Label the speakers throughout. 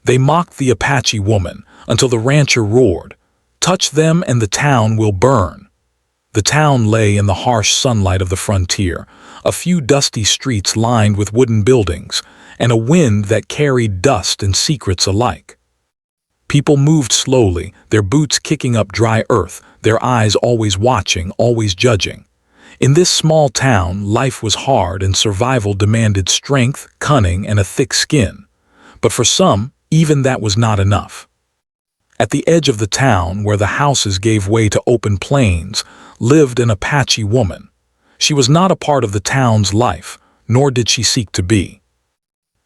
Speaker 1: They mocked the Apache woman until the rancher roared, "Touch them and the town will burn." The town lay in the harsh sunlight of the frontier, a few dusty streets lined with wooden buildings, and a wind that carried dust and secrets alike. People moved slowly, their boots kicking up dry earth, their eyes always watching, always judging. In this small town, life was hard and survival demanded strength, cunning, and a thick skin. But for some, even that was not enough. At the edge of the town, where the houses gave way to open plains, lived an Apache woman. She was not a part of the town's life, nor did she seek to be.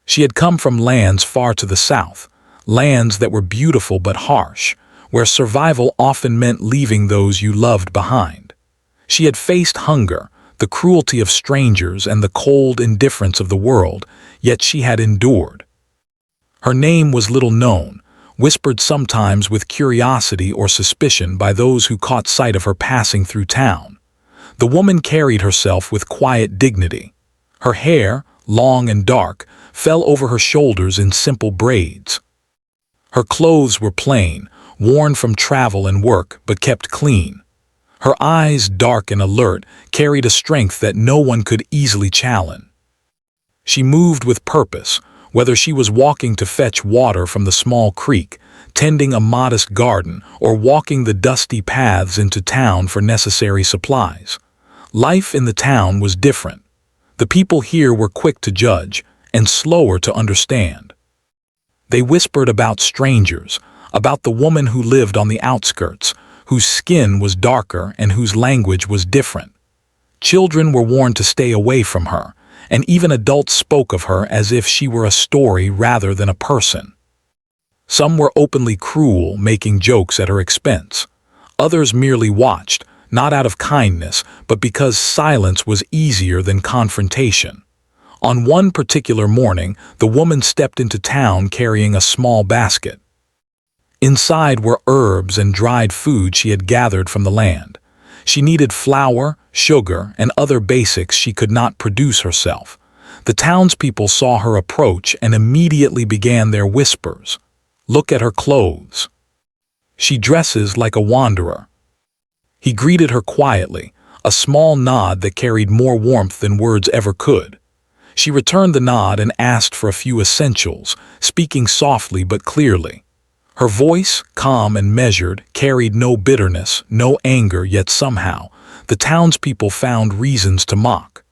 Speaker 1: She had come from lands far to the south, lands that were beautiful but harsh, where survival often meant leaving those you loved behind. She had faced hunger, the cruelty of strangers, and the cold indifference of the world, yet she had endured. Her name was little known, whispered sometimes with curiosity or suspicion by those who caught sight of her passing through town. The woman carried herself with quiet dignity. Her hair, long and dark, fell over her shoulders in simple braids. Her clothes were plain, worn from travel and work, but kept clean. Her eyes, dark and alert, carried a strength that no one could easily challenge. She moved with purpose, whether she was walking to fetch water from the small creek, tending a modest garden, or walking the dusty paths into town for necessary supplies. Life in the town was different. The people here were quick to judge and slower to understand. They whispered about strangers, about the woman who lived on the outskirts, whose skin was darker and whose language was different. Children were warned to stay away from her, and even adults spoke of her as if she were a story rather than a person. Some were openly cruel, making jokes at her expense. Others merely watched, not out of kindness, but because silence was easier than confrontation. On one particular morning, the woman stepped into town carrying a small basket. Inside were herbs and dried food she had gathered from the land. She needed flour, sugar, and other basics she could not produce herself. The townspeople saw her approach and immediately began their whispers. "Look at her clothes. She dresses like a wanderer." He greeted her quietly, a small nod that carried more warmth than words ever could. She returned the nod and asked for a few essentials, speaking softly but clearly. Her voice, calm and measured, carried no bitterness, no anger, yet somehow, the townspeople found reasons to mock.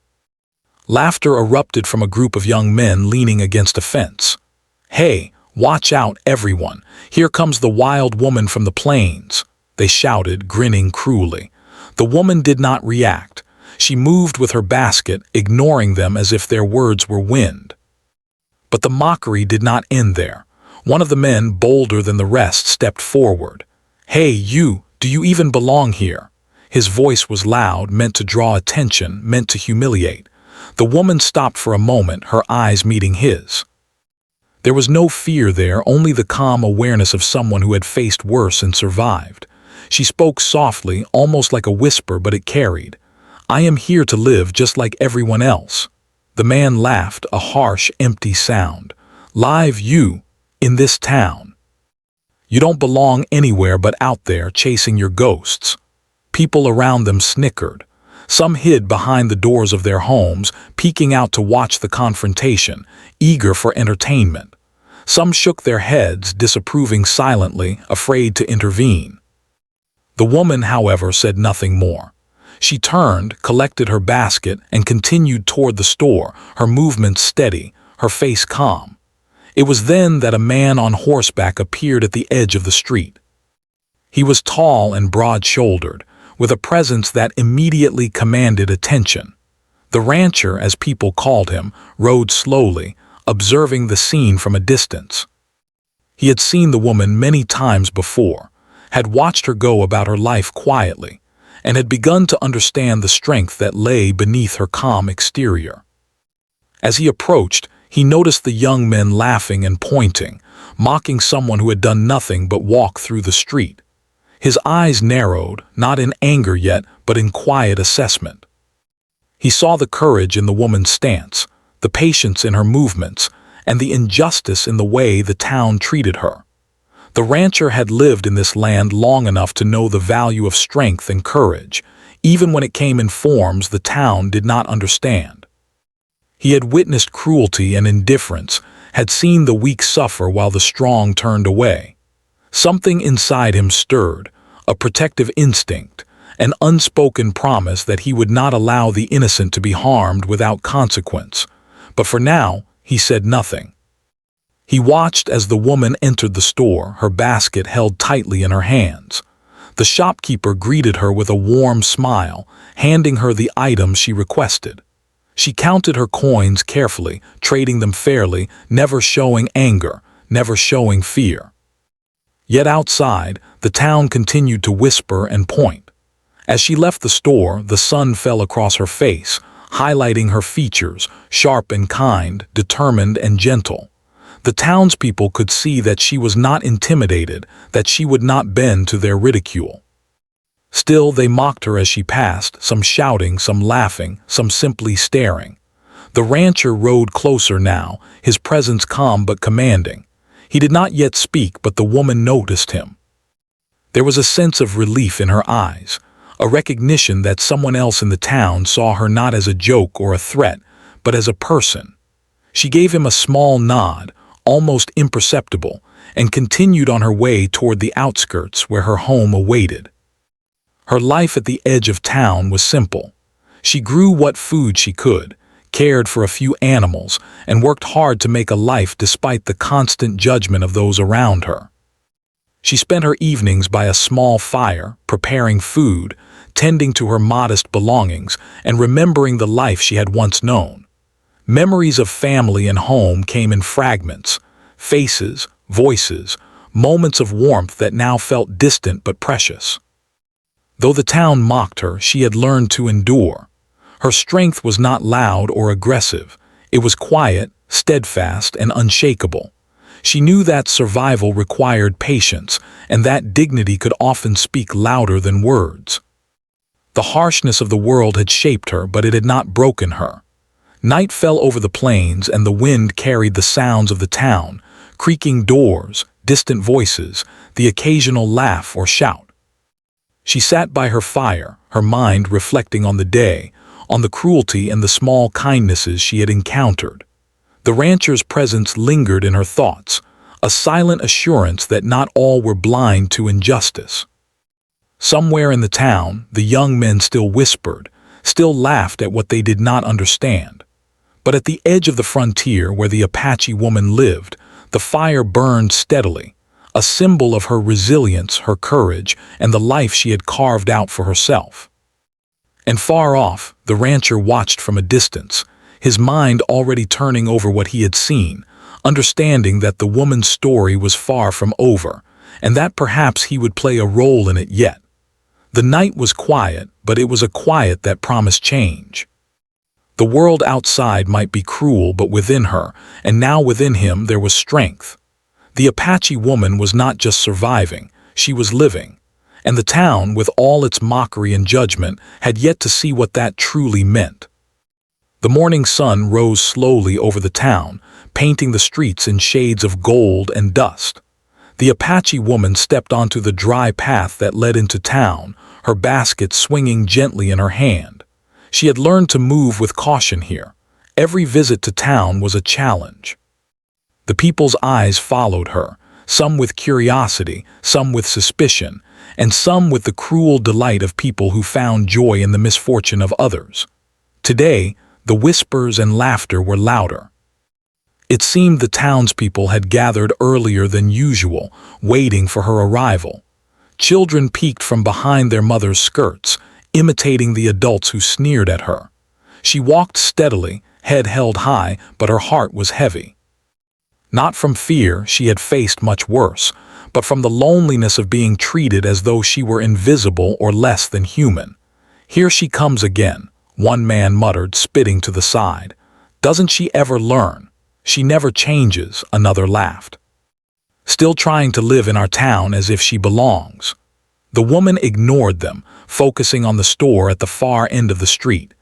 Speaker 1: Laughter erupted from a group of young men leaning against a fence. "Hey, watch out, everyone! Here comes the wild woman from the plains!" they shouted, grinning cruelly. The woman did not react. She moved with her basket, ignoring them as if their words were wind. But the mockery did not end there. One of the men, bolder than the rest, stepped forward. "Hey, you, do you even belong here?" His voice was loud, meant to draw attention, meant to humiliate. The woman stopped for a moment, her eyes meeting his. There was no fear there, only the calm awareness of someone who had faced worse and survived. She spoke softly, almost like a whisper, but it carried. "I am here to live just like everyone else." The man laughed, a harsh, empty sound. "Live you, in this town. You don't belong anywhere but out there chasing your ghosts." People around them snickered. Some hid behind the doors of their homes, peeking out to watch the confrontation, eager for entertainment. Some shook their heads, disapproving silently, afraid to intervene. The woman, however, said nothing more. She turned, collected her basket, and continued toward the store, her movements steady, her face calm. It was then that a man on horseback appeared at the edge of the street. He was tall and broad-shouldered, with a presence that immediately commanded attention. The rancher, as people called him, rode slowly, observing the scene from a distance. He had seen the woman many times before, had watched her go about her life quietly, and had begun to understand the strength that lay beneath her calm exterior. As he approached, he noticed the young men laughing and pointing, mocking someone who had done nothing but walk through the street. His eyes narrowed, not in anger yet, but in quiet assessment. He saw the courage in the woman's stance, the patience in her movements, and the injustice in the way the town treated her. The rancher had lived in this land long enough to know the value of strength and courage, even when it came in forms the town did not understand. He had witnessed cruelty and indifference, had seen the weak suffer while the strong turned away. Something inside him stirred, a protective instinct, an unspoken promise that he would not allow the innocent to be harmed without consequence. But for now, he said nothing. He watched as the woman entered the store, her basket held tightly in her hands. The shopkeeper greeted her with a warm smile, handing her the items she requested. She counted her coins carefully, trading them fairly, never showing anger, never showing fear. Yet outside, the town continued to whisper and point. As she left the store, the sun fell across her face, highlighting her features, sharp and kind, determined and gentle. The townspeople could see that she was not intimidated, that she would not bend to their ridicule. Still, they mocked her as she passed, some shouting, some laughing, some simply staring. The rancher rode closer now, his presence calm but commanding. He did not yet speak, but the woman noticed him. There was a sense of relief in her eyes, a recognition that someone else in the town saw her not as a joke or a threat, but as a person. She gave him a small nod, almost imperceptible, and continued on her way toward the outskirts where her home awaited. Her life at the edge of town was simple. She grew what food she could, cared for a few animals, and worked hard to make a life despite the constant judgment of those around her. She spent her evenings by a small fire, preparing food, tending to her modest belongings, and remembering the life she had once known. Memories of family and home came in fragments, faces, voices, moments of warmth that now felt distant but precious. Though the town mocked her, she had learned to endure. Her strength was not loud or aggressive. It was quiet, steadfast, and unshakable. She knew that survival required patience, and that dignity could often speak louder than words. The harshness of the world had shaped her, but it had not broken her. Night fell over the plains, and the wind carried the sounds of the town, creaking doors, distant voices, the occasional laugh or shout. She sat by her fire, her mind reflecting on the day, on the cruelty and the small kindnesses she had encountered. The rancher's presence lingered in her thoughts, a silent assurance that not all were blind to injustice. Somewhere in the town, the young men still whispered, still laughed at what they did not understand. But at the edge of the frontier where the Apache woman lived, the fire burned steadily, a symbol of her resilience, her courage, and the life she had carved out for herself. And far off, the rancher watched from a distance, his mind already turning over what he had seen, understanding that the woman's story was far from over, and that perhaps he would play a role in it yet. The night was quiet, but it was a quiet that promised change. The world outside might be cruel, but within her, and now within him, there was strength. The Apache woman was not just surviving, she was living. And the town, with all its mockery and judgment, had yet to see what that truly meant. The morning sun rose slowly over the town, painting the streets in shades of gold and dust. The Apache woman stepped onto the dry path that led into town, her basket swinging gently in her hand. She had learned to move with caution here. Every visit to town was a challenge. The people's eyes followed her, some with curiosity, some with suspicion, and some with the cruel delight of people who found joy in the misfortune of others. Today, the whispers and laughter were louder. It seemed the townspeople had gathered earlier than usual, waiting for her arrival. Children peeked from behind their mothers' skirts, imitating the adults who sneered at her. She walked steadily, head held high, but her heart was heavy. Not from fear, she had faced much worse, but from the loneliness of being treated as though she were invisible or less than human. "Here she comes again," one man muttered, spitting to the side. "Doesn't she ever learn? She never changes," another laughed. "Still trying to live in our town as if she belongs." The woman ignored them, focusing on the store at the far end of the street.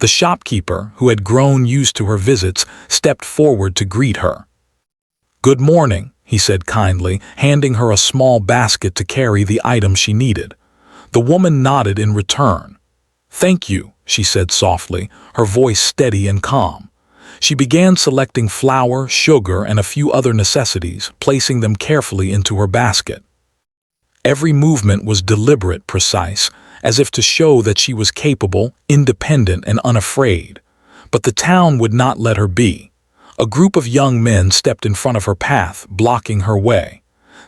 Speaker 1: The shopkeeper, who had grown used to her visits, stepped forward to greet her. "Good morning," he said kindly, handing her a small basket to carry the items she needed. The woman nodded in return. "Thank you," she said softly, her voice steady and calm. She began selecting flour, sugar, and a few other necessities, placing them carefully into her basket. Every movement was deliberate, precise, as if to show that she was capable, independent, and unafraid. But the town would not let her be. A group of young men stepped in front of her path, blocking her way.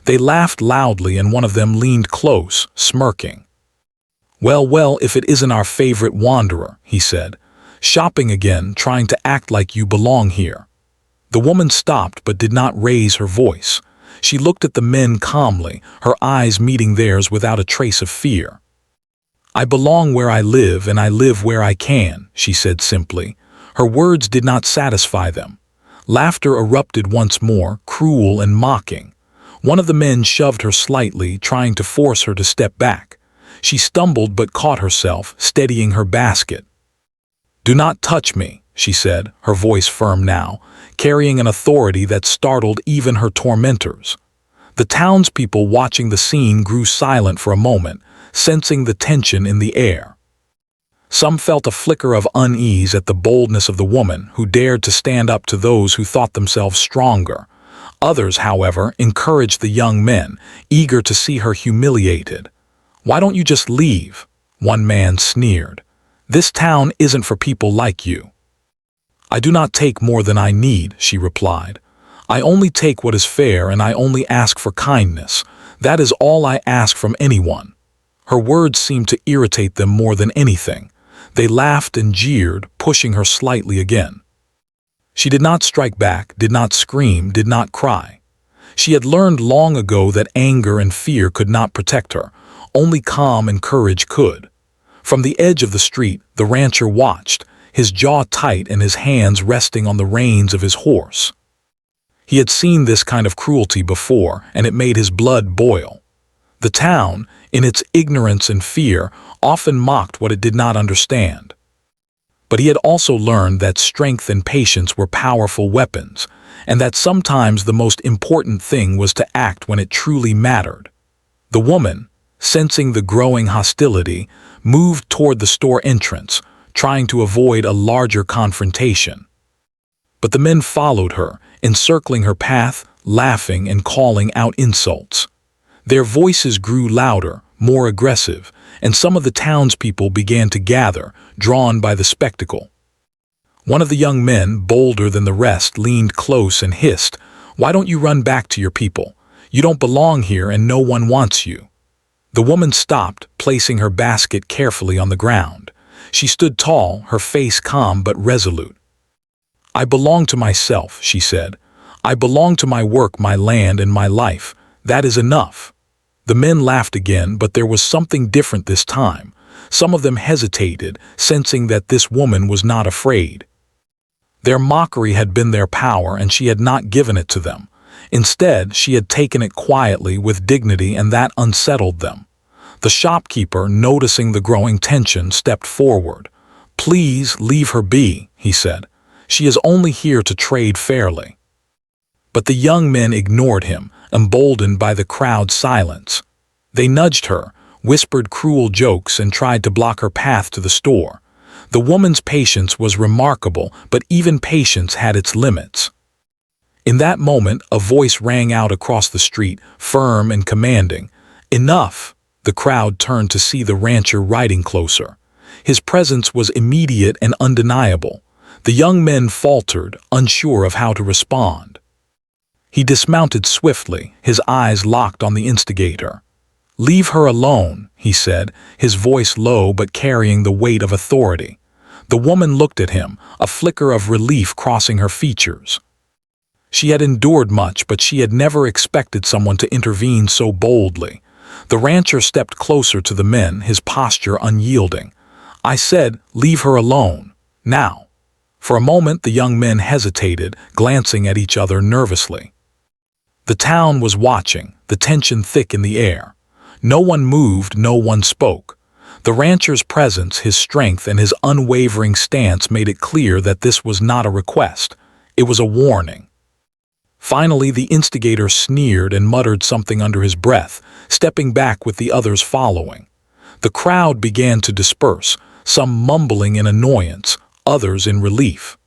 Speaker 1: They laughed loudly, and one of them leaned close, smirking. Well, if it isn't our favorite wanderer," he said. "Shopping again, trying to act like you belong here." The woman stopped but did not raise her voice. She looked at the men calmly, her eyes meeting theirs without a trace of fear. "I belong where I live, and I live where I can," she said simply. Her words did not satisfy them. Laughter erupted once more, cruel and mocking. One of the men shoved her slightly, trying to force her to step back. She stumbled but caught herself, steadying her basket. "Do not touch me," she said, her voice firm now, carrying an authority that startled even her tormentors. The townspeople watching the scene grew silent for a moment, sensing the tension in the air. Some felt a flicker of unease at the boldness of the woman who dared to stand up to those who thought themselves stronger. Others, however, encouraged the young men, eager to see her humiliated. "Why don't you just leave?" one man sneered. "This town isn't for people like you." "I do not take more than I need," she replied. "I only take what is fair, and I only ask for kindness. That is all I ask from anyone." Her words seemed to irritate them more than anything. They laughed and jeered, pushing her slightly again. She did not strike back, did not scream, did not cry. She had learned long ago that anger and fear could not protect her. Only calm and courage could. From the edge of the street, the rancher watched, his jaw tight and his hands resting on the reins of his horse. He had seen this kind of cruelty before, and it made his blood boil. The town, in its ignorance and fear, often mocked what it did not understand. But he had also learned that strength and patience were powerful weapons, and that sometimes the most important thing was to act when it truly mattered. The woman, sensing the growing hostility, moved toward the store entrance, trying to avoid a larger confrontation. But the men followed her, encircling her path, laughing and calling out insults. Their voices grew louder, more aggressive, and some of the townspeople began to gather, drawn by the spectacle. One of the young men, bolder than the rest, leaned close and hissed, "Why don't you run back to your people? You don't belong here and no one wants you." The woman stopped, placing her basket carefully on the ground. She stood tall, her face calm but resolute. "I belong to myself," she said. "I belong to my work, my land, and my life. That is enough." The men laughed again, but there was something different this time. Some of them hesitated, sensing that this woman was not afraid. Their mockery had been their power, and she had not given it to them. Instead, she had taken it quietly, with dignity, and that unsettled them. The shopkeeper, noticing the growing tension, stepped forward. "Please leave her be," he said. "She is only here to trade fairly." But the young men ignored him, emboldened by the crowd's silence. They nudged her, whispered cruel jokes, and tried to block her path to the store. The woman's patience was remarkable, but even patience had its limits. In that moment, a voice rang out across the street, firm and commanding. "Enough!" The crowd turned to see the rancher riding closer. His presence was immediate and undeniable. The young men faltered, unsure of how to respond. He dismounted swiftly, his eyes locked on the instigator. "Leave her alone," he said, his voice low but carrying the weight of authority. The woman looked at him, a flicker of relief crossing her features. She had endured much, but she had never expected someone to intervene so boldly. The rancher stepped closer to the men, his posture unyielding. "I said, leave her alone. Now." For a moment the young men hesitated, glancing at each other nervously. The town was watching, the tension thick in the air. No one moved, no one spoke. The rancher's presence, his strength, and his unwavering stance made it clear that this was not a request. It was a warning. Finally, the instigator sneered and muttered something under his breath, stepping back with the others following. The crowd began to disperse, some mumbling in annoyance, others in relief.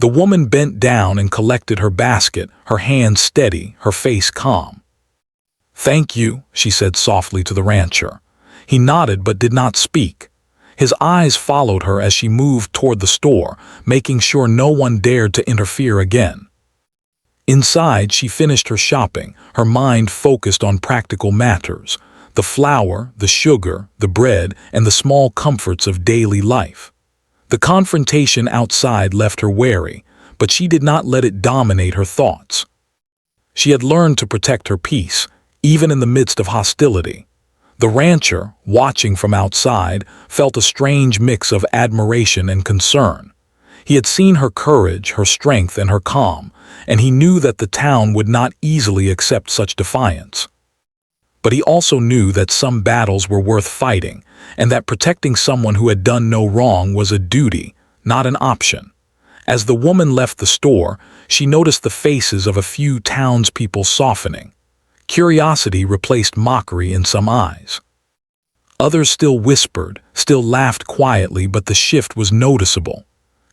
Speaker 1: The woman bent down and collected her basket, her hands steady, her face calm. "Thank you," she said softly to the rancher. He nodded but did not speak. His eyes followed her as she moved toward the store, making sure no one dared to interfere again. Inside, she finished her shopping, her mind focused on practical matters: the flour, the sugar, the bread, and the small comforts of daily life. The confrontation outside left her wary, but she did not let it dominate her thoughts. She had learned to protect her peace, even in the midst of hostility. The rancher, watching from outside, felt a strange mix of admiration and concern. He had seen her courage, her strength, and her calm, and he knew that the town would not easily accept such defiance. But he also knew that some battles were worth fighting, and that protecting someone who had done no wrong was a duty, not an option. As the woman left the store, she noticed the faces of a few townspeople softening. Curiosity replaced mockery in some eyes. Others still whispered, still laughed quietly, but the shift was noticeable.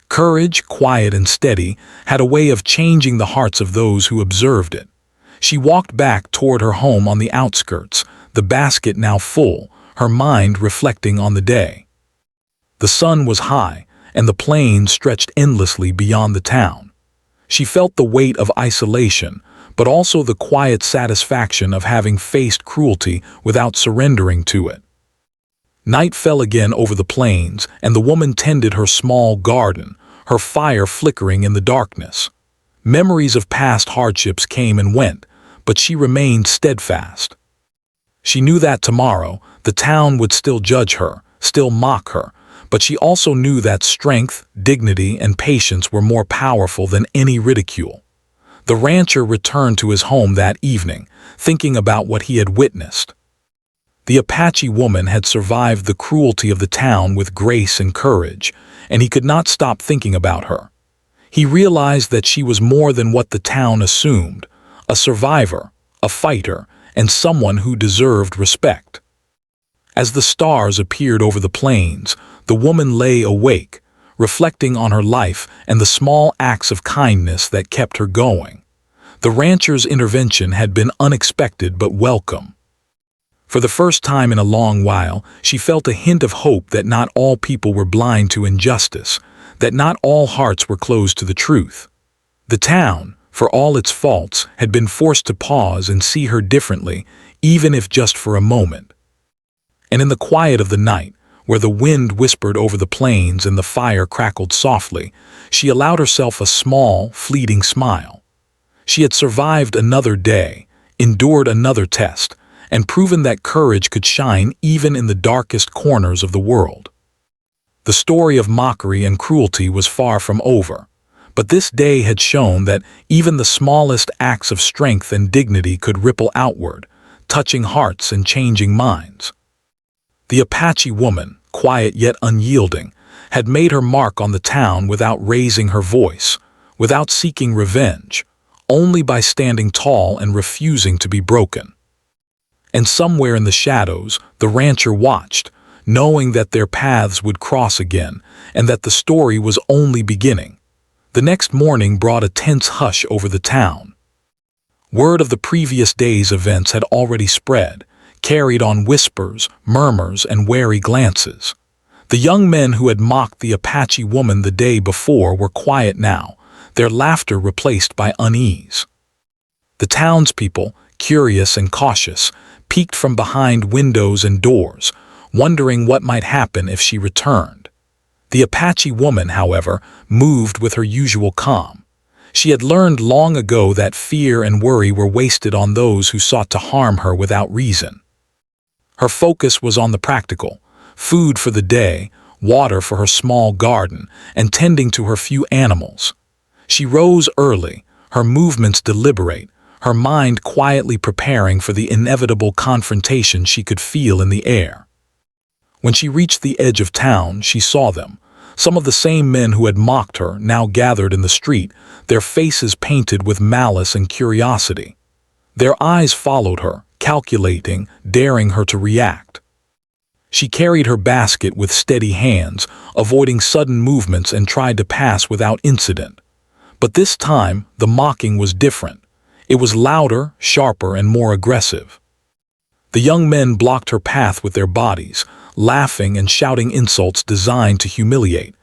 Speaker 1: Courage, quiet and steady, had a way of changing the hearts of those who observed it. She walked back toward her home on the outskirts, the basket now full, her mind reflecting on the day. The sun was high, and the plains stretched endlessly beyond the town. She felt the weight of isolation, but also the quiet satisfaction of having faced cruelty without surrendering to it. Night fell again over the plains, and the woman tended her small garden, her fire flickering in the darkness. Memories of past hardships came and went, but she remained steadfast. She knew that tomorrow, the town would still judge her, still mock her, but she also knew that strength, dignity, and patience were more powerful than any ridicule. The rancher returned to his home that evening, thinking about what he had witnessed. The Apache woman had survived the cruelty of the town with grace and courage, and he could not stop thinking about her. He realized that she was more than what the town assumed: a survivor, a fighter, and someone who deserved respect. As the stars appeared over the plains, the woman lay awake, reflecting on her life and the small acts of kindness that kept her going. The rancher's intervention had been unexpected but welcome. For the first time in a long while, she felt a hint of hope that not all people were blind to injustice, that not all hearts were closed to the truth. The town, for all its faults, had been forced to pause and see her differently, even if just for a moment. And in the quiet of the night, where the wind whispered over the plains and the fire crackled softly, she allowed herself a small, fleeting smile. She had survived another day, endured another test, and proven that courage could shine even in the darkest corners of the world. The story of mockery and cruelty was far from over, but this day had shown that even the smallest acts of strength and dignity could ripple outward, touching hearts and changing minds. The Apache woman, quiet yet unyielding, had made her mark on the town without raising her voice, without seeking revenge, only by standing tall and refusing to be broken. And somewhere in the shadows, the rancher watched, knowing that their paths would cross again, and that the story was only beginning. The next morning brought a tense hush over the town. Word of the previous day's events had already spread, carried on whispers, murmurs, and wary glances. The young men who had mocked the Apache woman the day before were quiet now, their laughter replaced by unease. The townspeople, curious and cautious, peeked from behind windows and doors, wondering what might happen if she returned. The Apache woman, however, moved with her usual calm. She had learned long ago that fear and worry were wasted on those who sought to harm her without reason. Her focus was on the practical: food for the day, water for her small garden, and tending to her few animals. She rose early, her movements deliberate, her mind quietly preparing for the inevitable confrontation she could feel in the air. When she reached the edge of town, she saw them, Some of the same men who had mocked her now gathered in the street, their faces painted with malice and curiosity. Their eyes followed her, calculating, daring her to react. She carried her basket with steady hands, avoiding sudden movements, and tried to pass without incident. But this time, the mocking was different. It was louder, sharper, and more aggressive. The young men blocked her path with their bodies, laughing and shouting insults designed to humiliate.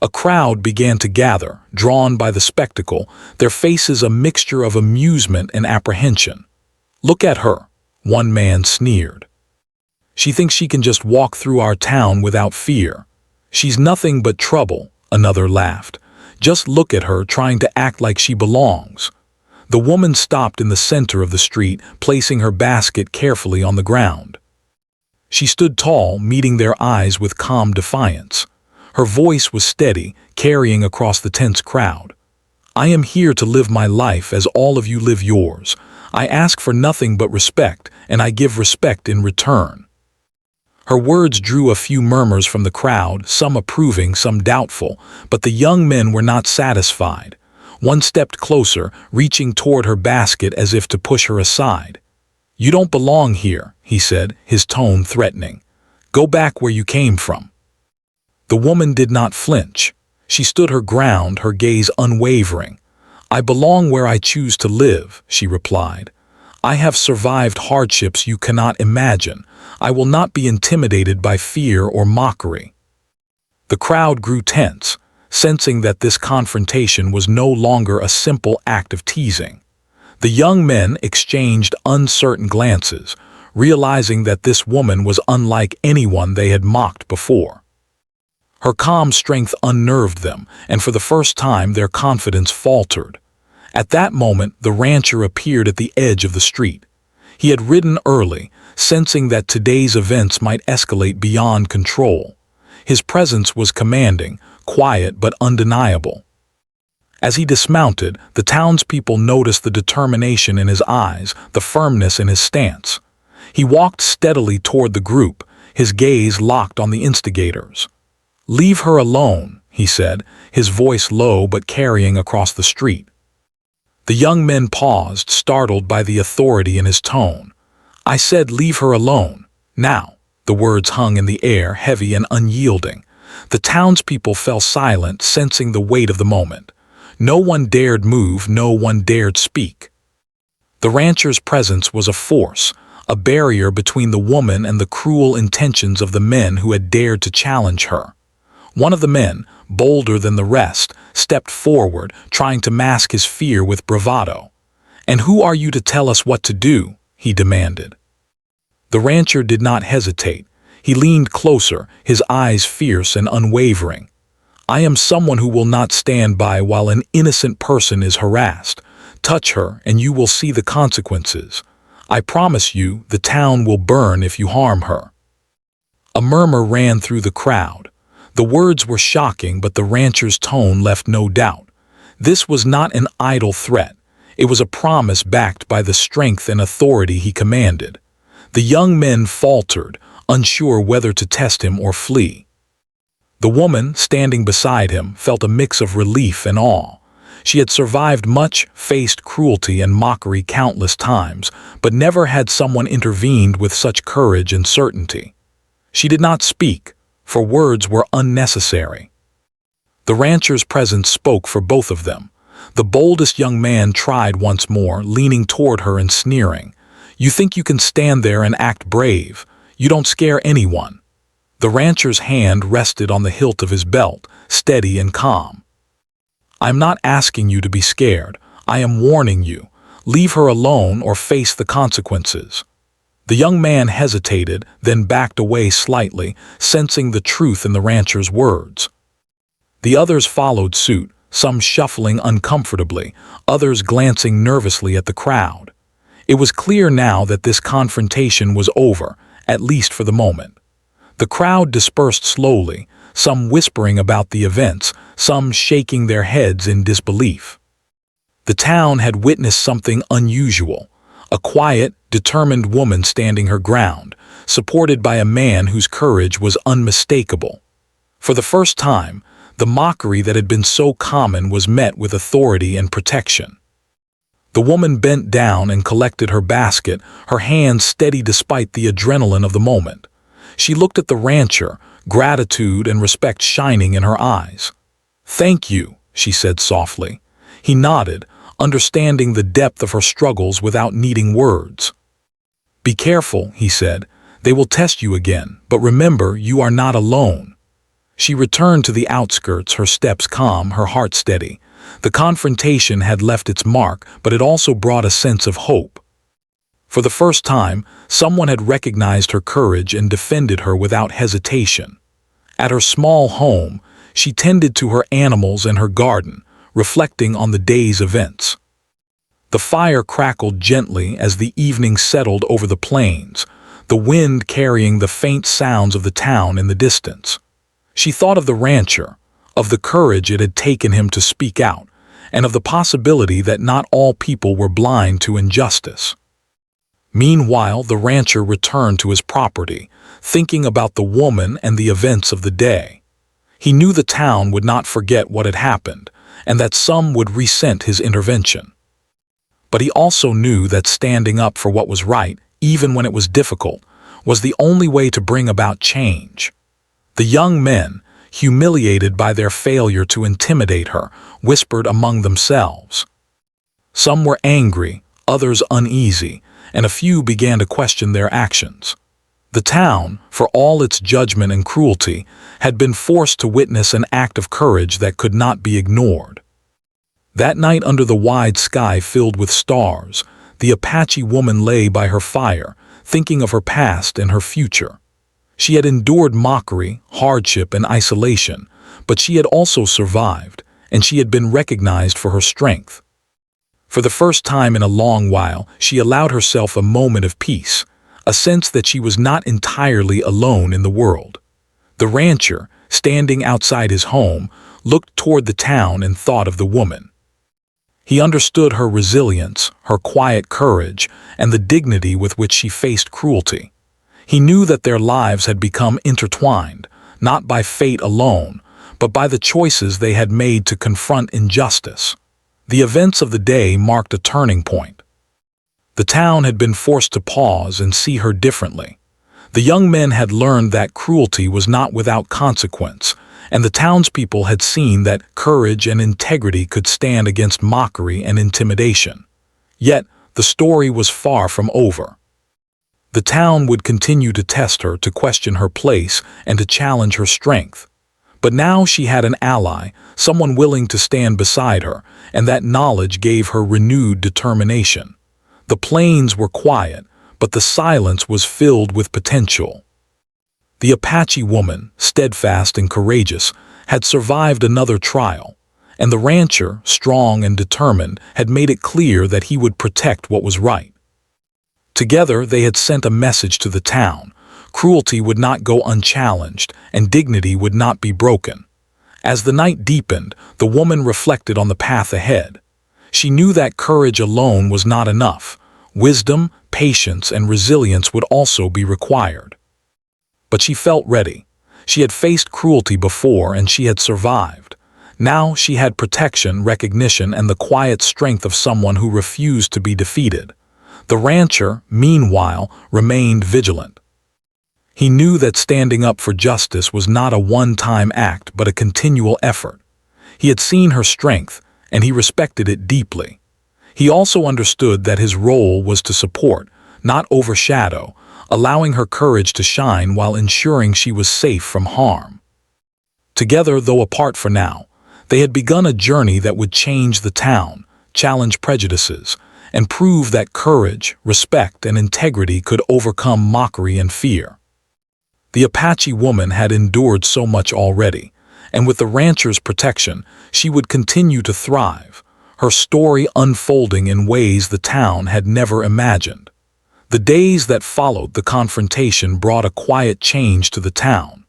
Speaker 1: A crowd began to gather, drawn by the spectacle, their faces a mixture of amusement and apprehension. "Look at her," one man sneered. "She thinks she can just walk through our town without fear. She's nothing but trouble," another laughed. "Just look at her trying to act like she belongs." The woman stopped in the center of the street, placing her basket carefully on the ground. She stood tall, meeting their eyes with calm defiance. Her voice was steady, carrying across the tense crowd. "I am here to live my life as all of you live yours. I ask for nothing but respect, and I give respect in return." Her words drew a few murmurs from the crowd, some approving, some doubtful, but the young men were not satisfied. One stepped closer, reaching toward her basket as if to push her aside. "You don't belong here," he said, his tone threatening. "Go back where you came from." The woman did not flinch. She stood her ground, her gaze unwavering. "I belong where I choose to live," she replied. "I have survived hardships you cannot imagine. I will not be intimidated by fear or mockery." The crowd grew tense, sensing that this confrontation was no longer a simple act of teasing. The young men exchanged uncertain glances, realizing that this woman was unlike anyone they had mocked before. Her calm strength unnerved them, and for the first time their confidence faltered. At that moment, the rancher appeared at the edge of the street. He had ridden early, sensing that today's events might escalate beyond control. His presence was commanding, quiet but undeniable. As he dismounted, the townspeople noticed the determination in his eyes, the firmness in his stance. He walked steadily toward the group, his gaze locked on the instigators. "Leave her alone," he said, his voice low but carrying across the street. The young men paused, startled by the authority in his tone. "I said leave her alone. Now." The words hung in the air, heavy and unyielding. The townspeople fell silent, sensing the weight of the moment. No one dared move, no one dared speak. The rancher's presence was a force, a barrier between the woman and the cruel intentions of the men who had dared to challenge her. One of the men, bolder than the rest, stepped forward, trying to mask his fear with bravado. "And who are you to tell us what to do?" he demanded. The rancher did not hesitate. He leaned closer, his eyes fierce and unwavering. "I am someone who will not stand by while an innocent person is harassed. Touch her, and you will see the consequences. I promise you, the town will burn if you harm her." A murmur ran through the crowd. The words were shocking, but the rancher's tone left no doubt. This was not an idle threat. It was a promise backed by the strength and authority he commanded. The young men faltered, unsure whether to test him or flee. The woman, standing beside him, felt a mix of relief and awe. She had survived much, faced cruelty and mockery countless times, but never had someone intervened with such courage and certainty. She did not speak, for words were unnecessary. The rancher's presence spoke for both of them. The boldest young man tried once more, leaning toward her and sneering. "You think you can stand there and act brave? You don't scare anyone." The rancher's hand rested on the hilt of his belt, steady and calm. "I'm not asking you to be scared. I am warning you. Leave her alone or face the consequences." The young man hesitated, then backed away slightly, sensing the truth in the rancher's words. The others followed suit, some shuffling uncomfortably, others glancing nervously at the crowd. It was clear now that this confrontation was over, at least for the moment. The crowd dispersed slowly, some whispering about the events, some shaking their heads in disbelief. The town had witnessed something unusual. A quiet, determined woman standing her ground, supported by a man whose courage was unmistakable. For the first time, The mockery that had been so common was met with authority and protection. The woman bent down and collected her basket, her hands steady despite the adrenaline of the moment. She looked at the rancher, gratitude and respect shining in her eyes. "Thank you," she said softly. He nodded, understanding the depth of her struggles without needing words. "Be careful," he said. "They will test you again, but remember, you are not alone." She returned to the outskirts, her steps calm, her heart steady. The confrontation had left its mark, but it also brought a sense of hope. For the first time, someone had recognized her courage and defended her without hesitation. At her small home, she tended to her animals and her garden, reflecting on the day's events. The fire crackled gently as the evening settled over the plains, the wind carrying the faint sounds of the town in the distance. She thought of the rancher, of the courage it had taken him to speak out, and of the possibility that not all people were blind to injustice. Meanwhile, the rancher returned to his property, thinking about the woman and the events of the day. He knew the town would not forget what had happened, and that some would resent his intervention. But he also knew that standing up for what was right, even when it was difficult, was the only way to bring about change. The young men, humiliated by their failure to intimidate her, whispered among themselves. Some were angry, others uneasy, and a few began to question their actions. The town, for all its judgment and cruelty, had been forced to witness an act of courage that could not be ignored. That night, under the wide sky filled with stars, the Apache woman lay by her fire, thinking of her past and her future. She had endured mockery, hardship, and isolation, but she had also survived, and she had been recognized for her strength. For the first time in a long while, she allowed herself a moment of peace, a sense that she was not entirely alone in the world. The rancher, standing outside his home, looked toward the town and thought of the woman. He understood her resilience, her quiet courage, and the dignity with which she faced cruelty. He knew that their lives had become intertwined, not by fate alone, but by the choices they had made to confront injustice. The events of the day marked a turning point. The town had been forced to pause and see her differently. The young men had learned that cruelty was not without consequence, and the townspeople had seen that courage and integrity could stand against mockery and intimidation. Yet, the story was far from over. The town would continue to test her, to question her place, and to challenge her strength. But now she had an ally, someone willing to stand beside her, and that knowledge gave her renewed determination. The plains were quiet, but the silence was filled with potential. The Apache woman, steadfast and courageous, had survived another trial, and the rancher, strong and determined, had made it clear that he would protect what was right. Together they had sent a message to the town. Cruelty would not go unchallenged, and dignity would not be broken. As the night deepened, the woman reflected on the path ahead. She knew that courage alone was not enough. Wisdom, patience, and resilience would also be required. But she felt ready. She had faced cruelty before, and she had survived. Now she had protection, recognition, and the quiet strength of someone who refused to be defeated. The rancher, meanwhile, remained vigilant. He knew that standing up for justice was not a one-time act but a continual effort. He had seen her strength, and he respected it deeply. He also understood that his role was to support, not overshadow, allowing her courage to shine while ensuring she was safe from harm. Together, though apart for now, they had begun a journey that would change the town, challenge prejudices, and prove that courage, respect, and integrity could overcome mockery and fear. The Apache woman had endured so much already, and with the rancher's protection, she would continue to thrive, her story unfolding in ways the town had never imagined. The days that followed the confrontation brought a quiet change to the town.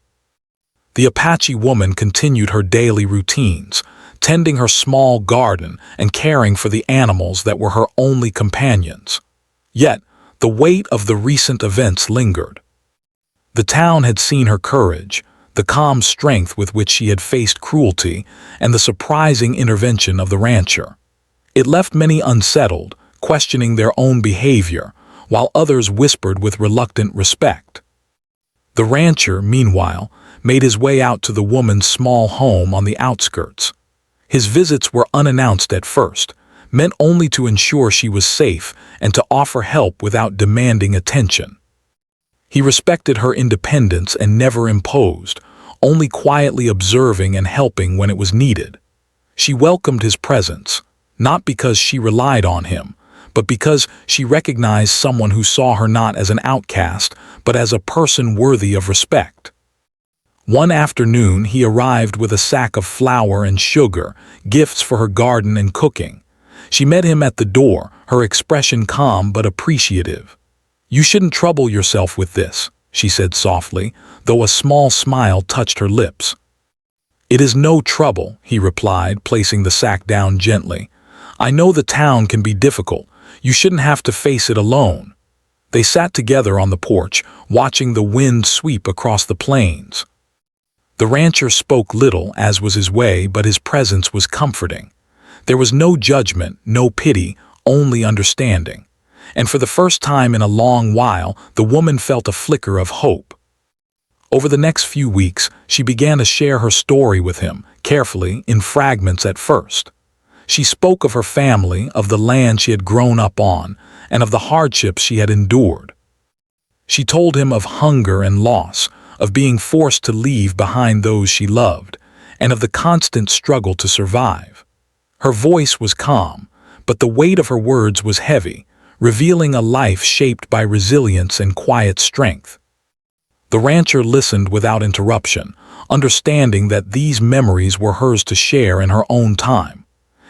Speaker 1: The Apache woman continued her daily routines, tending her small garden and caring for the animals that were her only companions. Yet, the weight of the recent events lingered. The town had seen her courage, the calm strength with which she had faced cruelty, and the surprising intervention of the rancher. It left many unsettled, questioning their own behavior, while others whispered with reluctant respect. The rancher, meanwhile, made his way out to the woman's small home on the outskirts. His visits were unannounced at first, meant only to ensure she was safe and to offer help without demanding attention. He respected her independence and never imposed, only quietly observing and helping when it was needed. She welcomed his presence, not because she relied on him, but because she recognized someone who saw her not as an outcast, but as a person worthy of respect. One afternoon he arrived with a sack of flour and sugar, gifts for her garden and cooking. She met him at the door, her expression calm but appreciative. "You shouldn't trouble yourself with this," she said softly, though a small smile touched her lips. "It is no trouble," he replied, placing the sack down gently. "I know the town can be difficult. You shouldn't have to face it alone." They sat together on the porch, watching the wind sweep across the plains. The rancher spoke little, as was his way, but his presence was comforting. There was no judgment, no pity, only understanding. And for the first time in a long while, the woman felt a flicker of hope. Over the next few weeks, she began to share her story with him, carefully, in fragments at first. She spoke of her family, of the land she had grown up on, and of the hardships she had endured. She told him of hunger and loss, of being forced to leave behind those she loved, and of the constant struggle to survive. Her voice was calm, but the weight of her words was heavy, revealing a life shaped by resilience and quiet strength. The rancher listened without interruption, understanding that these memories were hers to share in her own time.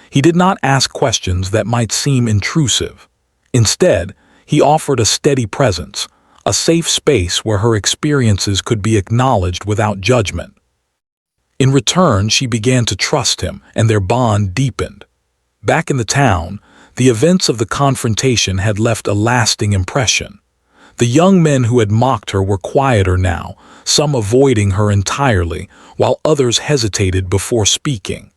Speaker 1: He did not ask questions that might seem intrusive. Instead, he offered a steady presence, a safe space where her experiences could be acknowledged without judgment. In return, she began to trust him, and their bond deepened. Back in the town, the events of the confrontation had left a lasting impression. The young men who had mocked her were quieter now, some avoiding her entirely, while others hesitated before speaking.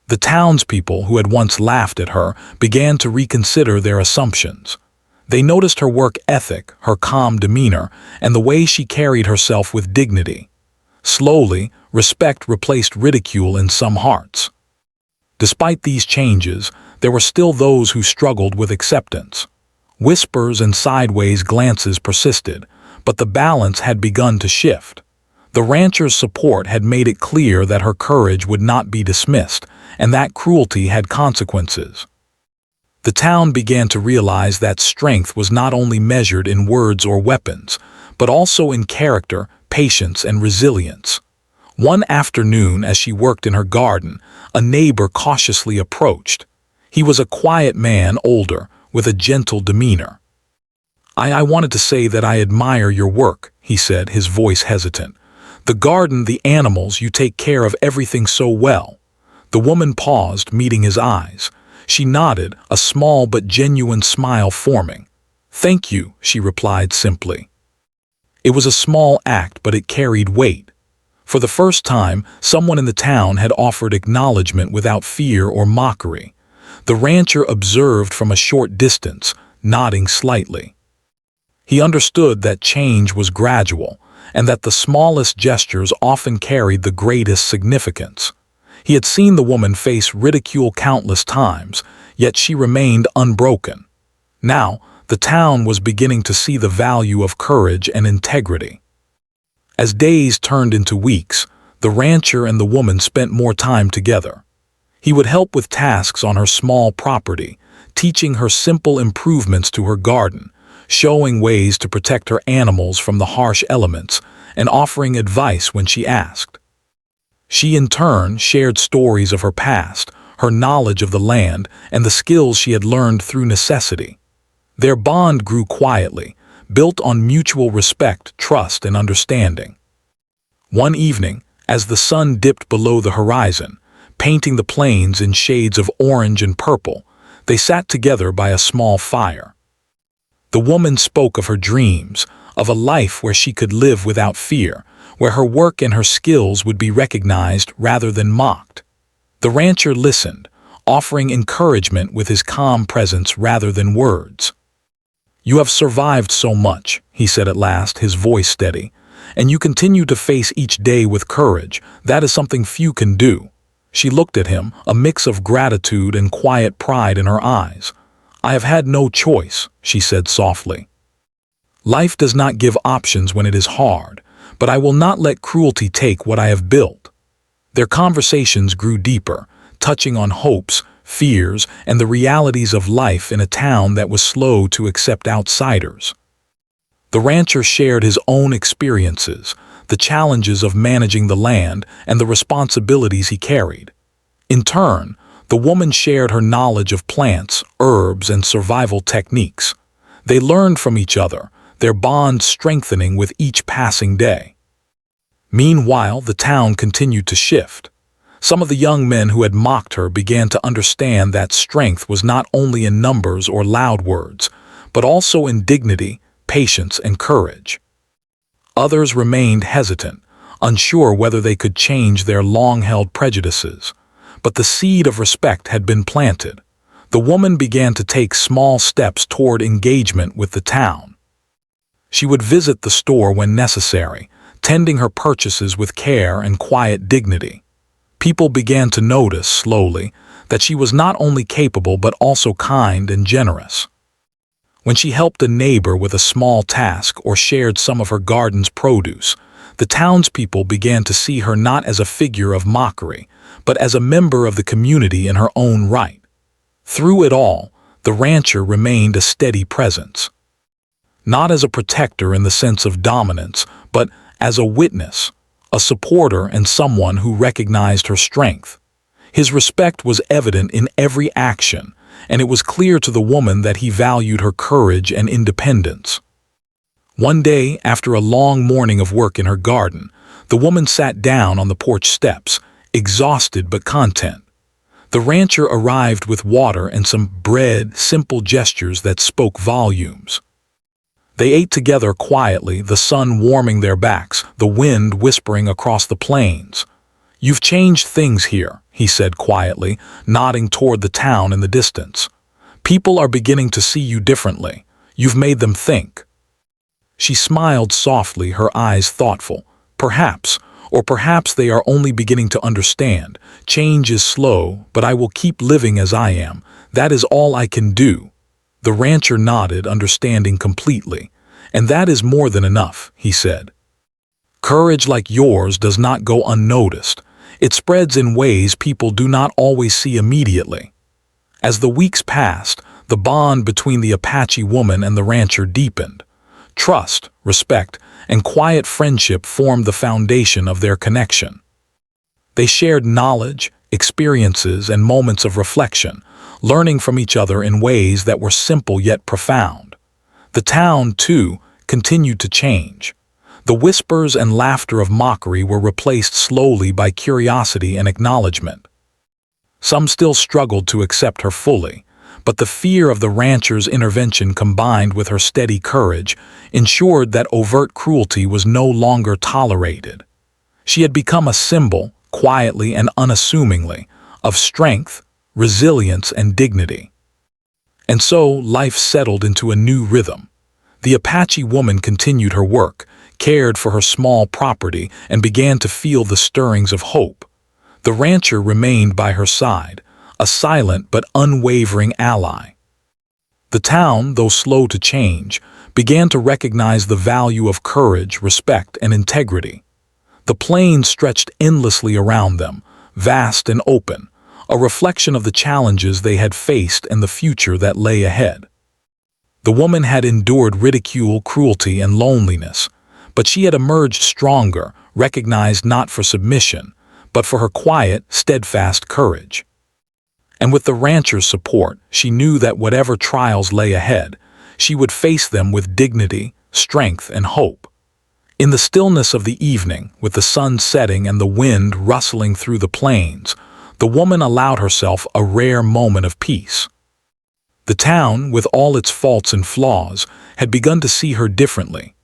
Speaker 1: The townspeople who had once laughed at her began to reconsider their assumptions. They noticed her work ethic, her calm demeanor, and the way she carried herself with dignity. Slowly, respect replaced ridicule in some hearts. Despite these changes, there were still those who struggled with acceptance. Whispers and sideways glances persisted, but the balance had begun to shift. The rancher's support had made it clear that her courage would not be dismissed, and that cruelty had consequences. The town began to realize that strength was not only measured in words or weapons, but also in character, patience, and resilience. One afternoon, as she worked in her garden, a neighbor cautiously approached. He was a quiet man, older, with a gentle demeanor. I wanted to say that I admire your work," he said, his voice hesitant. "The garden, the animals, you take care of everything so well." The woman paused, meeting his eyes. She nodded, a small but genuine smile forming. "Thank you," she replied simply. It was a small act, but it carried weight. For the first time, someone in the town had offered acknowledgement without fear or mockery. The rancher observed from a short distance, nodding slightly. He understood that change was gradual, and that the smallest gestures often carried the greatest significance. He had seen the woman face ridicule countless times, yet she remained unbroken. Now, the town was beginning to see the value of courage and integrity. As days turned into weeks, the rancher and the woman spent more time together. He would help with tasks on her small property, teaching her simple improvements to her garden, showing ways to protect her animals from the harsh elements, and offering advice when she asked. She in turn shared stories of her past, her knowledge of the land, and the skills she had learned through necessity. Their bond grew quietly, built on mutual respect, trust, and understanding. One evening, as the sun dipped below the horizon, painting the plains in shades of orange and purple, they sat together by a small fire. The woman spoke of her dreams, of a life where she could live without fear, where her work and her skills would be recognized rather than mocked. The rancher listened, offering encouragement with his calm presence rather than words. "You have survived so much," he said at last, his voice steady, "and you continue to face each day with courage. That is something few can do." She looked at him, a mix of gratitude and quiet pride in her eyes. "I have had no choice," she said softly. "Life does not give options when it is hard, but I will not let cruelty take what I have built." Their conversations grew deeper, touching on hopes, fears, and the realities of life in a town that was slow to accept outsiders. The rancher shared his own experiences, the challenges of managing the land, and the responsibilities he carried. In turn, the woman shared her knowledge of plants, herbs, and survival techniques. They learned from each other, their bond strengthening with each passing day. Meanwhile, the town continued to shift. Some of the young men who had mocked her began to understand that strength was not only in numbers or loud words, but also in dignity, patience, and courage. Others remained hesitant, unsure whether they could change their long-held prejudices. But the seed of respect had been planted. The woman began to take small steps toward engagement with the town. She would visit the store when necessary, tending her purchases with care and quiet dignity. People began to notice, slowly, that she was not only capable but also kind and generous. When she helped a neighbor with a small task or shared some of her garden's produce, the townspeople began to see her not as a figure of mockery, but as a member of the community in her own right. Through it all, the rancher remained a steady presence. Not as a protector in the sense of dominance, but as a witness, a supporter, and someone who recognized her strength. His respect was evident in every action, and it was clear to the woman that he valued her courage and independence. One day, after a long morning of work in her garden, the woman sat down on the porch steps, exhausted but content. The rancher arrived with water and some bread, simple gestures that spoke volumes. They ate together quietly, the sun warming their backs, the wind whispering across the plains. "You've changed things here," he said quietly, nodding toward the town in the distance. "People are beginning to see you differently. You've made them think." She smiled softly, her eyes thoughtful. "Perhaps, or perhaps they are only beginning to understand. Change is slow, but I will keep living as I am. That is all I can do." The rancher nodded, understanding completely. "And that is more than enough," he said. "Courage like yours does not go unnoticed. It spreads in ways people do not always see immediately." As the weeks passed, the bond between the Apache woman and the rancher deepened. Trust, respect, and quiet friendship formed the foundation of their connection. They shared knowledge, experiences, and moments of reflection, learning from each other in ways that were simple yet profound. The town, too, continued to change. The whispers and laughter of mockery were replaced slowly by curiosity and acknowledgement. Some still struggled to accept her fully, but the fear of the rancher's intervention combined with her steady courage ensured that overt cruelty was no longer tolerated. She had become a symbol, quietly and unassumingly, of strength, resilience, and dignity. And so life settled into a new rhythm. The Apache woman continued her work, cared for her small property, and began to feel the stirrings of hope. The rancher remained by her side, a silent but unwavering ally. The town, though slow to change, began to recognize the value of courage, respect, and integrity. The plains stretched endlessly around them, vast and open, a reflection of the challenges they had faced and the future that lay ahead. The woman had endured ridicule, cruelty, and loneliness, but she had emerged stronger, recognized not for submission, but for her quiet, steadfast courage. And with the rancher's support, she knew that whatever trials lay ahead, she would face them with dignity, strength, and hope. In the stillness of the evening, with the sun setting and the wind rustling through the plains, the woman allowed herself a rare moment of peace. The town, with all its faults and flaws, had begun to see her differently.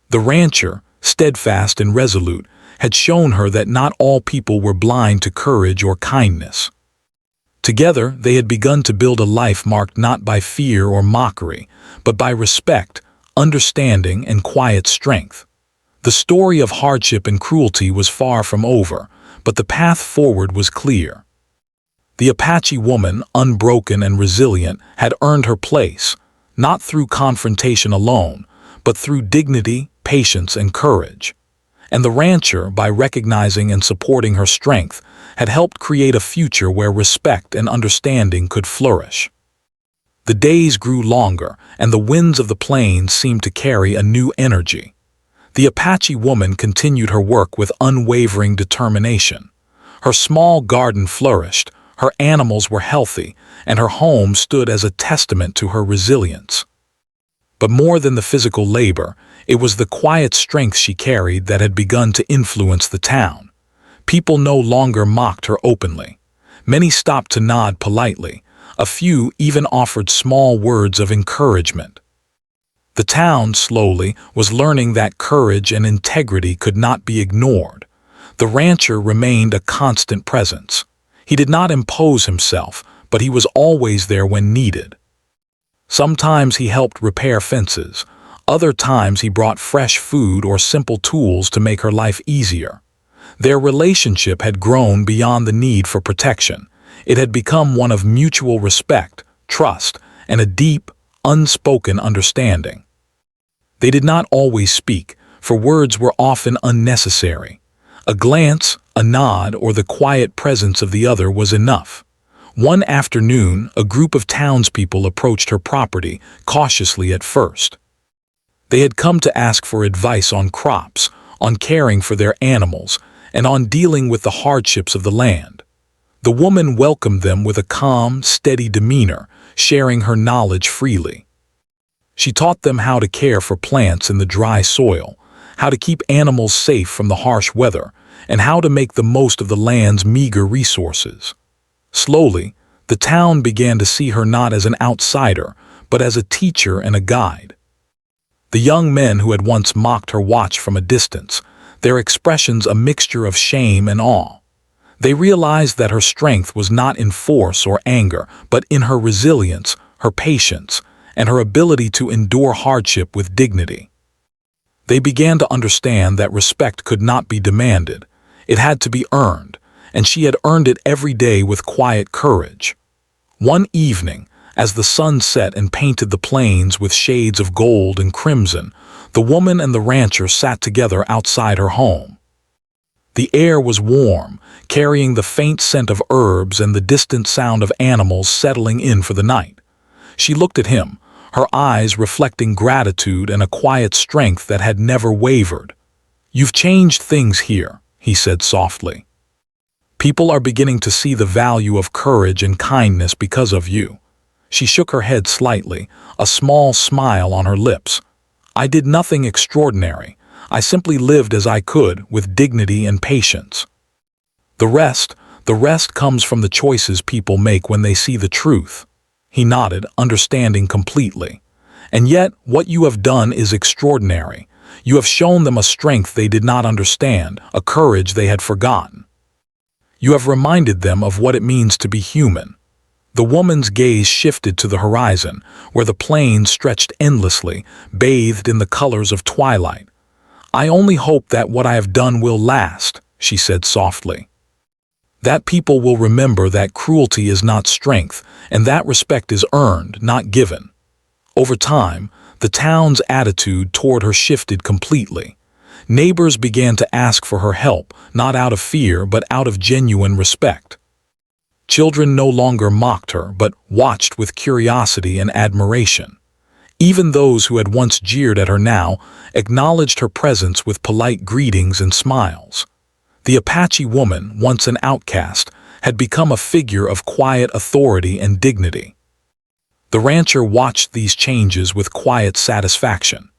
Speaker 1: The rancher, steadfast and resolute, had shown her that not all people were blind to courage or kindness. Together, they had begun to build a life marked not by fear or mockery, but by respect, understanding, and quiet strength. The story of hardship and cruelty was far from over, but the path forward was clear. The Apache woman, unbroken and resilient, had earned her place, not through confrontation alone, but through dignity, patience, and courage. And the rancher, by recognizing and supporting her strength, had helped create a future where respect and understanding could flourish. The days grew longer, and the winds of the plains seemed to carry a new energy. The Apache woman continued her work with unwavering determination. Her small garden flourished, her animals were healthy, and her home stood as a testament to her resilience. But more than the physical labor, it was the quiet strength she carried that had begun to influence the town. People no longer mocked her openly. Many stopped to nod politely. A few even offered small words of encouragement. The town, slowly, was learning that courage and integrity could not be ignored. The rancher remained a constant presence. He did not impose himself, but he was always there when needed. Sometimes he helped repair fences. Other times he brought fresh food or simple tools to make her life easier. Their relationship had grown beyond the need for protection. It had become one of mutual respect, trust, and a deep, unspoken understanding. They did not always speak, for words were often unnecessary. A glance, a nod, or the quiet presence of the other was enough. One afternoon, a group of townspeople approached her property, cautiously at first. They had come to ask for advice on crops, on caring for their animals, and on dealing with the hardships of the land. The woman welcomed them with a calm, steady demeanor, sharing her knowledge freely. She taught them how to care for plants in the dry soil, how to keep animals safe from the harsh weather, and how to make the most of the land's meager resources. Slowly, the town began to see her not as an outsider, but as a teacher and a guide. The young men who had once mocked her watched from a distance, their expressions a mixture of shame and awe. They realized that her strength was not in force or anger, but in her resilience, her patience, and her ability to endure hardship with dignity. They began to understand that respect could not be demanded. It had to be earned, and she had earned it every day with quiet courage. One evening, as the sun set and painted the plains with shades of gold and crimson, the woman and the rancher sat together outside her home. The air was warm, carrying the faint scent of herbs and the distant sound of animals settling in for the night. She looked at him, her eyes reflecting gratitude and a quiet strength that had never wavered. "You've changed things here," he said softly. "People are beginning to see the value of courage and kindness because of you." She shook her head slightly, a small smile on her lips. "I did nothing extraordinary. I simply lived as I could, with dignity and patience. The rest comes from the choices people make when they see the truth." He nodded, understanding completely. "And yet, what you have done is extraordinary. You have shown them a strength they did not understand, a courage they had forgotten. You have reminded them of what it means to be human." The woman's gaze shifted to the horizon, where the plains stretched endlessly, bathed in the colors of twilight. "I only hope that what I have done will last," she said softly. "That people will remember that cruelty is not strength, and that respect is earned, not given." Over time, the town's attitude toward her shifted completely. Neighbors began to ask for her help, not out of fear, but out of genuine respect. Children no longer mocked her, but watched with curiosity and admiration. Even those who had once jeered at her now acknowledged her presence with polite greetings and smiles. The Apache woman, once an outcast, had become a figure of quiet authority and dignity. The rancher watched these changes with quiet satisfaction.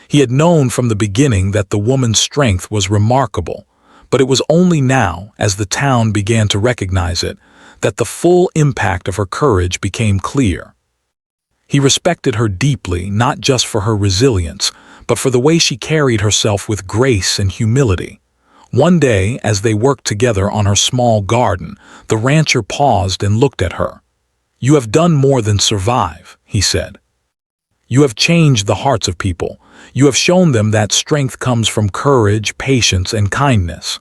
Speaker 1: He had known from the beginning that the woman's strength was remarkable, but it was only now, as the town began to recognize it, that the full impact of her courage became clear. He respected her deeply, not just for her resilience, but for the way she carried herself with grace and humility. One day, as they worked together on her small garden, the rancher paused and looked at her. "You have done more than survive," he said. "You have changed the hearts of people. You have shown them that strength comes from courage, patience, and kindness."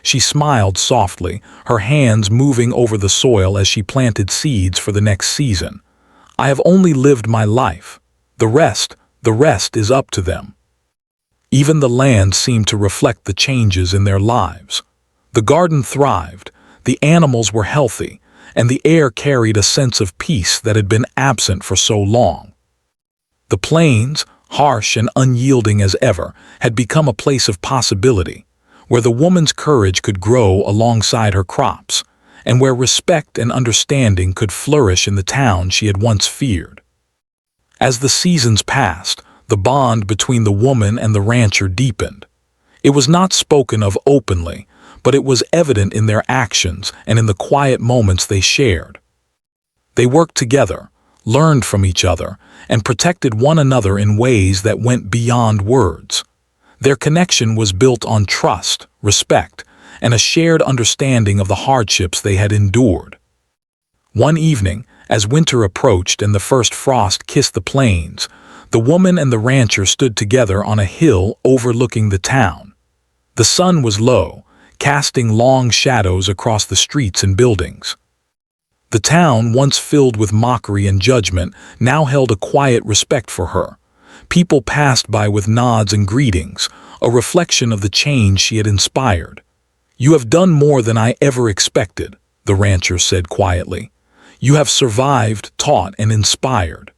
Speaker 1: She smiled softly, her hands moving over the soil as she planted seeds for the next season. "I have only lived my life. The rest is up to them." Even the land seemed to reflect the changes in their lives. The garden thrived, the animals were healthy, and the air carried a sense of peace that had been absent for so long. The plains, harsh and unyielding as ever, had become a place of possibility, where the woman's courage could grow alongside her crops, and where respect and understanding could flourish in the town she had once feared. As the seasons passed, the bond between the woman and the rancher deepened. It was not spoken of openly, but it was evident in their actions and in the quiet moments they shared. They worked together, learned from each other, and protected one another in ways that went beyond words. Their connection was built on trust, respect, and a shared understanding of the hardships they had endured. One evening, as winter approached and the first frost kissed the plains, the woman and the rancher stood together on a hill overlooking the town. The sun was low, casting long shadows across the streets and buildings. The town, once filled with mockery and judgment, now held a quiet respect for her. People passed by with nods and greetings, a reflection of the change she had inspired. "You have done more than I ever expected," the rancher said quietly. "You have survived, taught, and inspired.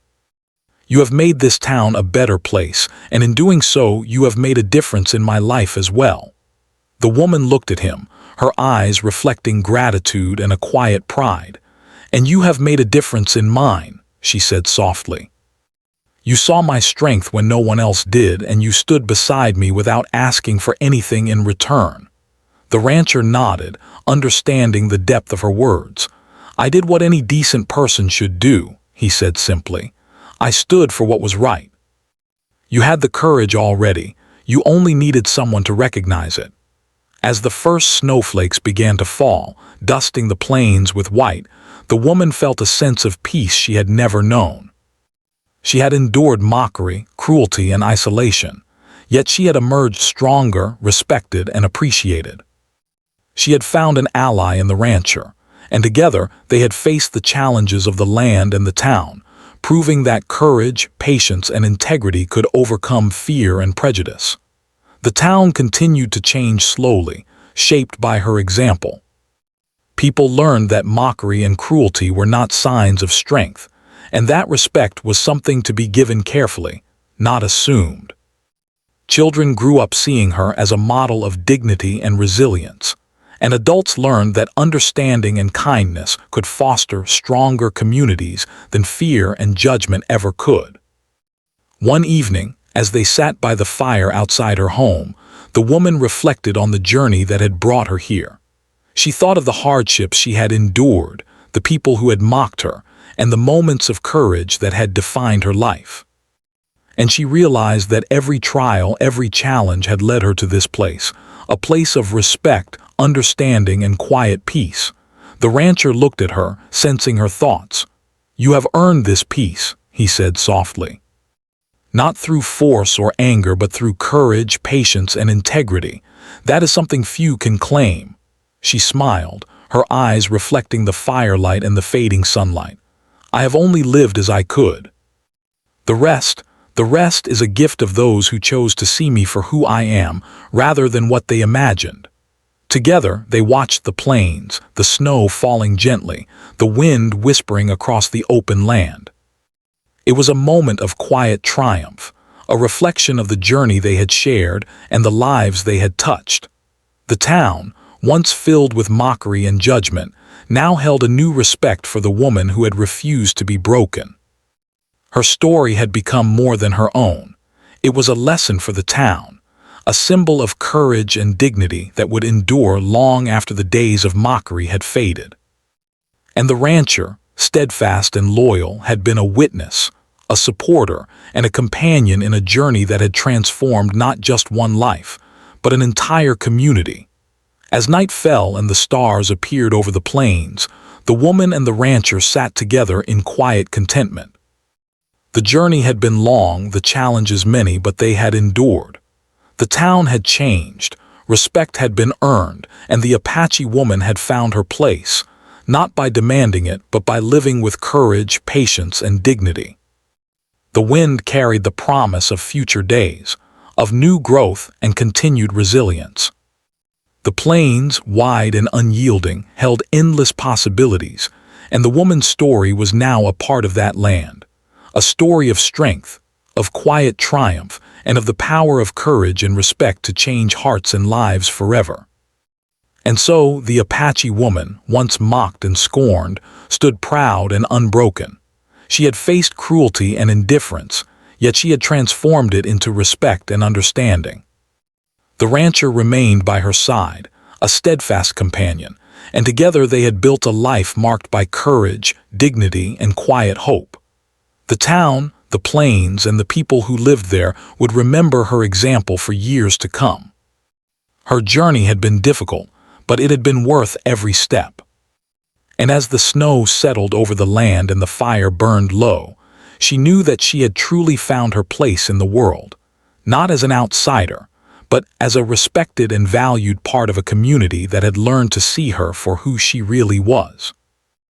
Speaker 1: You have made this town a better place, and in doing so, you have made a difference in my life as well." The woman looked at him, her eyes reflecting gratitude and a quiet pride. "And you have made a difference in mine," she said softly. "You saw my strength when no one else did, and you stood beside me without asking for anything in return." The rancher nodded, understanding the depth of her words. "I did what any decent person should do," he said simply. "I stood for what was right. You had the courage already, you only needed someone to recognize it." As the first snowflakes began to fall, dusting the plains with white, the woman felt a sense of peace she had never known. She had endured mockery, cruelty, and isolation, yet she had emerged stronger, respected, and appreciated. She had found an ally in the rancher, and together they had faced the challenges of the land and the town, proving that courage, patience, and integrity could overcome fear and prejudice. The town continued to change slowly, shaped by her example. People learned that mockery and cruelty were not signs of strength, and that respect was something to be given carefully, not assumed. Children grew up seeing her as a model of dignity and resilience, and adults learned that understanding and kindness could foster stronger communities than fear and judgment ever could. One evening, as they sat by the fire outside her home, the woman reflected on the journey that had brought her here. She thought of the hardships she had endured, the people who had mocked her, and the moments of courage that had defined her life. And she realized that every trial, every challenge had led her to this place, a place of respect, understanding, and quiet peace. The rancher looked at her, sensing her thoughts. "You have earned this peace," he said softly. "Not through force or anger, but through courage, patience, and integrity. That is something few can claim." She smiled, her eyes reflecting the firelight and the fading sunlight. "I have only lived as I could. The rest is a gift of those who chose to see me for who I am, rather than what they imagined." Together, they watched the plains, the snow falling gently, the wind whispering across the open land. It was a moment of quiet triumph, a reflection of the journey they had shared and the lives they had touched. The town, once filled with mockery and judgment, now held a new respect for the woman who had refused to be broken. Her story had become more than her own. It was a lesson for the town, a symbol of courage and dignity that would endure long after the days of mockery had faded. And the rancher, steadfast and loyal, had been a witness, a supporter, and a companion in a journey that had transformed not just one life, but an entire community. As night fell and the stars appeared over the plains, the woman and the rancher sat together in quiet contentment. The journey had been long, the challenges many, but they had endured. The town had changed, respect had been earned, and the Apache woman had found her place, not by demanding it, but by living with courage, patience, and dignity. The wind carried the promise of future days, of new growth and continued resilience. The plains, wide and unyielding, held endless possibilities, and the woman's story was now a part of that land. A story of strength, of quiet triumph, and of the power of courage and respect to change hearts and lives forever. And so the Apache woman, once mocked and scorned, stood proud and unbroken. She had faced cruelty and indifference, yet she had transformed it into respect and understanding. The rancher remained by her side, a steadfast companion, and together they had built a life marked by courage, dignity, and quiet hope. The town, the plains, and the people who lived there would remember her example for years to come. Her journey had been difficult, but it had been worth every step. And as the snow settled over the land and the fire burned low, she knew that she had truly found her place in the world, not as an outsider, but as a respected and valued part of a community that had learned to see her for who she really was.